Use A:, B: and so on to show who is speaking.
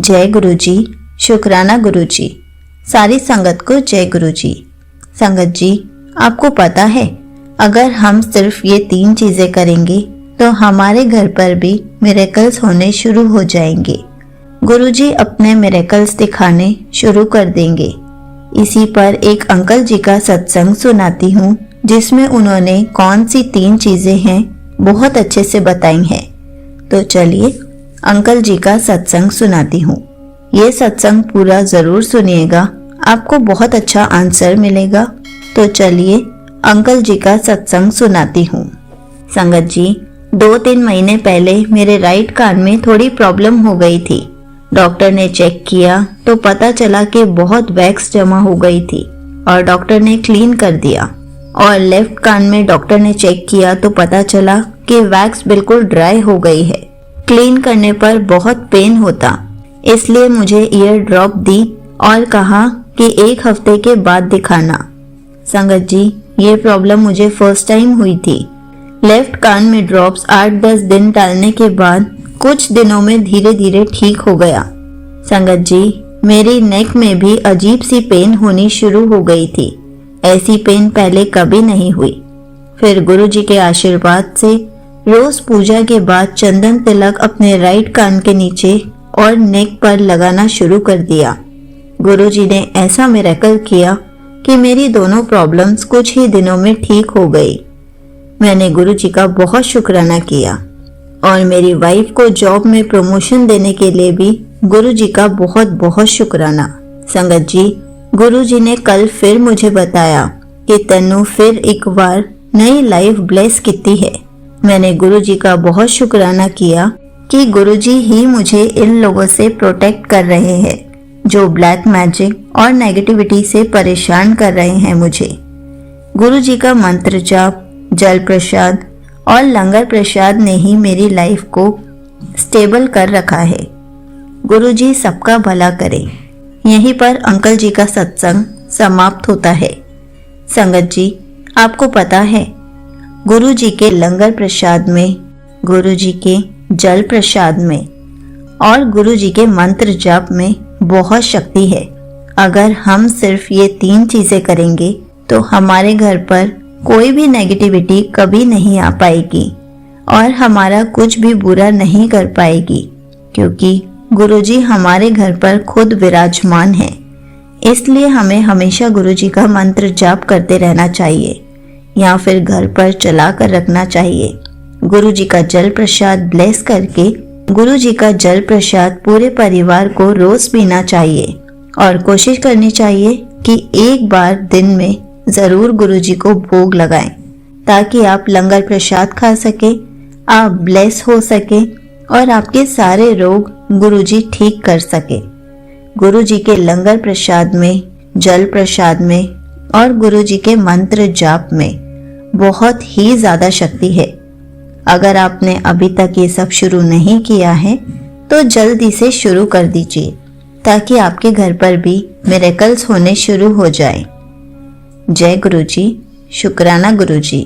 A: जय गुरुजी, शुक्राना गुरुजी। सारी संगत को जय गुरुजी। संगत जी, आपको पता है अगर हम सिर्फ ये 3 चीजें करेंगे तो हमारे घर पर भी मिरेकल्स होने शुरू हो जाएंगे। गुरुजी अपने मिरेकल्स दिखाने शुरू कर देंगे। इसी पर एक अंकल जी का सत्संग सुनाती हूँ जिसमें उन्होंने कौन सी 3 चीजें हैं बहुत अच्छे से बताई हैं। तो चलिए अंकल जी का सत्संग सुनाती हूँ। ये सत्संग पूरा जरूर सुनिएगा, आपको बहुत अच्छा आंसर मिलेगा। तो चलिए अंकल जी का सत्संग सुनाती हूँ। संगत जी, 2-3 महीने पहले मेरे राइट कान में थोड़ी प्रॉब्लम हो गई थी। डॉक्टर ने चेक किया तो पता चला कि बहुत वैक्स जमा हो गई थी और डॉक्टर ने क्लीन कर दिया। और लेफ्ट कान में डॉक्टर ने चेक किया तो पता चला कि वैक्स बिल्कुल ड्राई हो गई है। क्लीन करने पर बहुत पेन होता, इसलिए मुझे ईयर ड्रॉप दी और कहा कि 1 हफ्ते के बाद दिखाना। संगत जी, ये प्रॉब्लम मुझे फर्स्ट टाइम हुई थी। लेफ्ट कान में ड्रॉप्स 8-10 दिन डालने के बाद कुछ दिनों में धीरे धीरे ठीक हो गया। संगत जी, मेरी नेक में भी अजीब सी पेन होनी शुरू हो गई थी। ऐसी पेन पहले कभी नहीं हुई। फिर गुरुजी के आशीर्वाद से रोज पूजा के बाद चंदन तिलक अपने राइट कान के नीचे और नेक पर लगाना शुरू कर दिया। गुरुजी ने ऐसा मिरेकल किया कि मेरी दोनों प्रॉब्लम्स कुछ ही दिनों में ठीक हो गई। मैंने गुरुजी का बहुत शुक्राना किया और मेरी वाइफ को जॉब में प्रमोशन देने के लिए भी गुरुजी का बहुत बहुत शुक्राना। संगत जी, गुरुजी ने कल फिर मुझे बताया कि तन्नू फिर एक बार नई लाइफ ब्लेस की है। मैंने गुरुजी का बहुत शुक्राना किया कि गुरुजी ही मुझे इन लोगों से प्रोटेक्ट कर रहे हैं जो ब्लैक मैजिक और नेगेटिविटी से परेशान कर रहे हैं मुझे। गुरुजी का मंत्र जाप, जल प्रसाद और लंगर प्रसाद ने ही मेरी लाइफ को स्टेबल कर रखा है। गुरुजी सबका भला करे। यहीं पर अंकल जी का सत्संग समाप्त होता है। संगत जी, आपको पता है गुरुजी के लंगर प्रसाद में, गुरुजी के जल प्रसाद में और गुरुजी के मंत्र जाप में बहुत शक्ति है। अगर हम सिर्फ ये 3 चीजें करेंगे तो हमारे घर पर कोई भी नेगेटिविटी कभी नहीं आ पाएगी और हमारा कुछ भी बुरा नहीं कर पाएगी, क्योंकि गुरुजी हमारे घर पर खुद विराजमान है। इसलिए हमें हमेशा गुरुजी का मंत्र जाप करते रहना चाहिए या फिर घर पर चला कर रखना चाहिए। गुरुजी का जल प्रसाद ब्लेस करके गुरुजी का जल प्रसाद पूरे परिवार को रोज पीना चाहिए और कोशिश करनी चाहिए कि एक बार दिन में जरूर गुरुजी को भोग लगाएं ताकि आप लंगर प्रसाद खा सके, आप ब्लेस हो सके और आपके सारे रोग गुरुजी ठीक कर सके। गुरुजी के लंगर प्रसाद में, जल प्रसाद में और गुरुजी के मंत्र जाप में बहुत ही ज्यादा शक्ति है। अगर आपने अभी तक ये सब शुरू नहीं किया है तो जल्दी से शुरू कर दीजिए ताकि आपके घर पर भी मिरेकल्स होने शुरू हो जाए। जय गुरुजी, शुक्राना गुरुजी।